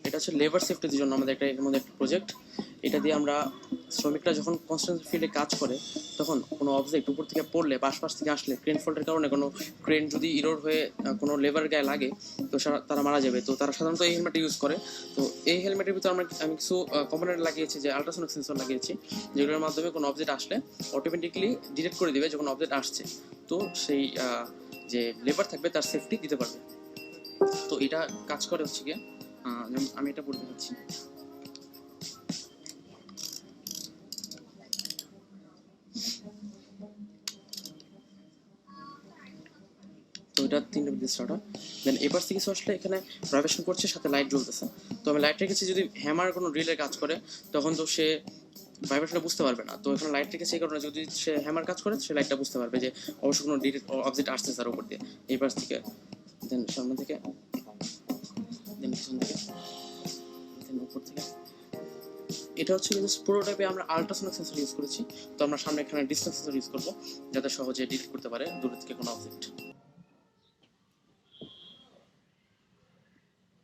এটা হচ্ছে লেবার সেফটির জন্য আমাদের এর মধ্যে একটা প্রজেক্ট। এটা দিয়ে আমরা শ্রমিকরা যখন কনস্ট্রাকশন ফিল্ডে কাজ করে তখন কোনো অবজেক্ট উপর থেকে পড়লে বা আশপাশ থেকে আসলে ক্রেন ফল্টের কারণে কোনো ক্রেন যদি ইরোর হয়ে কোনো লেবার গায়ে লাগে তো তারা মারা যাবে। তো তারা সাধারণত এই হেলমেট ইউজ করে। তো এই হেলমেটের ভিতরে আমি কিছু কম্পোনেন্ট লাগিয়েছি, যে আল্ট্রাসোনিক সেন্সর লাগিয়েছি, যেগুলোর মাধ্যমে কোনো অবজেক্ট আসলে অটোমেটিকলি ডিটেক্ট করে দিবে যখন অবজেক্ট আসছে। তো সেই যে লেবার থাকবে তার সেফটি দিতে পারবে। তো এটা কাজ করে হচ্ছে গিয়ে আমি এটা বলতে চাচ্ছি। তো এটা 3টা বিদ্যুৎ স্টার্ট হয়। দেন এবার থেকে কিছু আসলে এখানে ভাইব্রেশন করছে, সাথে লাইট জ্বলতেছে। তো আমি লাইট রেখেছি, যদি হ্যামার কোনো রিলে কাজ করে তখন তো সে ভাইব্রেশনটা বুঝতে পারবে না। তো এখানে লাইট রেখেছি এই কারণে যদি সে হ্যামার কাজ করে সে লাইটটা বুঝতে পারবে যে অবশ্য কোনো অবজেক্ট আসছে তার উপর দিয়ে, এই পাশ থেকে, দেন সামনে থেকে, দেন পিছন থেকে, দেন উপর থেকে। এটা হচ্ছে পুরোটাইপে আমরা আল্ট্রাসোনিক সেন্সর ইউজ করেছি। তো আমরা সামনে এখানে ডিস্টেন্স সেন্সর ইউজ করবো যাতে সহজে ডিটেক্ট করতে পারে দূর থেকে কোনো অবজেক্ট।